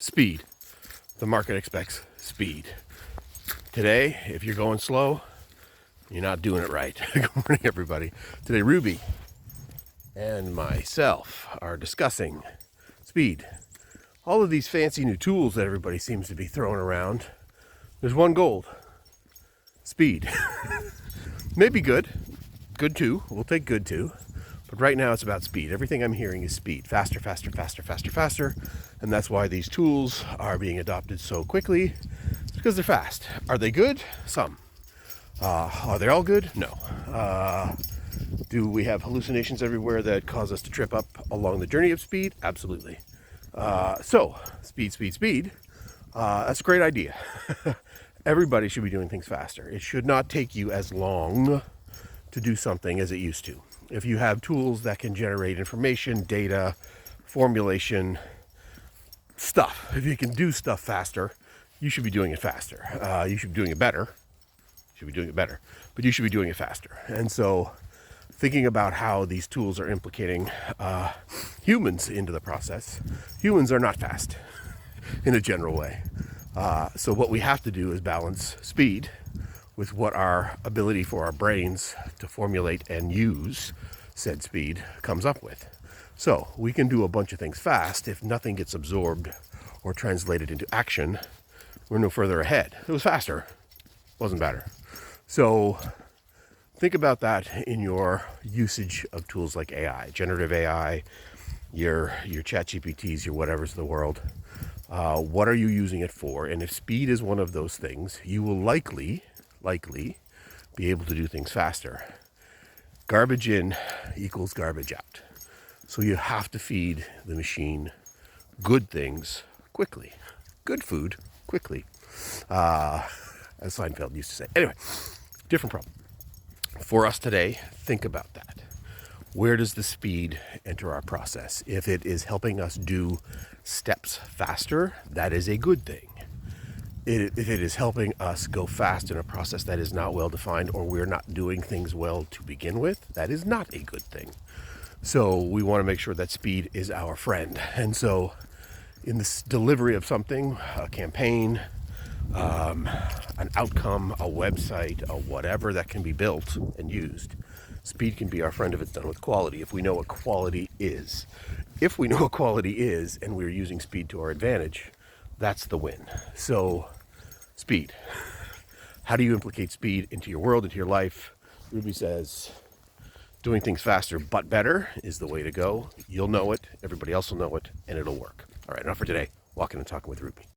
Speed. The market expects speed. Today, if you're going slow, you're not doing it right. Good morning, everybody. Today, Ruby and myself are discussing speed. All of these fancy new tools that everybody seems to be throwing around, there's one goal: speed. Maybe good too. We'll take good too. But right now it's about speed. Everything I'm hearing is speed. Faster, faster, faster, faster, faster. And that's why these tools are being adopted so quickly. It's because they're fast. Are they good? Some. Are they all good? No. Do we have hallucinations everywhere that cause us to trip up along the journey of speed? Absolutely. So, speed, speed, speed. That's a great idea. Everybody should be doing things faster. It should not take you as long to do something as it used to. If you have tools that can generate information, data, formulation, stuff, if you can do stuff faster, you should be doing it faster. You should be doing it better. But you should be doing it faster. And so thinking about how these tools are implicating humans into the process, humans are not fast in a general way. So what we have to do is balance speed with what our ability for our brains to formulate and use said speed comes up with. So we can do a bunch of things fast. If nothing gets absorbed or translated into action, we're no further ahead. It was faster, wasn't better. So think about that in your usage of tools like AI, generative AI, your chat GPTs, your whatevers of the world. What are you using it for? And if speed is one of those things, you will likely be able to do things faster. Garbage in equals garbage out. So you have to feed the machine good things quickly. Good food quickly. As Seinfeld used to say. Anyway, different problem. For us today, think about that. Where does the speed enter our process? If it is helping us do steps faster, that is a good thing. If it is helping us go fast in a process that is not well defined, or we're not doing things well to begin with, that is not a good thing. So we want to make sure that speed is our friend. And so in this delivery of something, a campaign, an outcome, a website, a whatever that can be built and used, speed can be our friend if it's done with quality, if we know what quality is. If we know what quality is and we're using speed to our advantage, that's the win. So, speed. How do you implicate speed into your world, into your life? Ruby says, doing things faster but better is the way to go. You'll know it, everybody else will know it, and it'll work. All right, enough for today. Walking and talking with Ruby.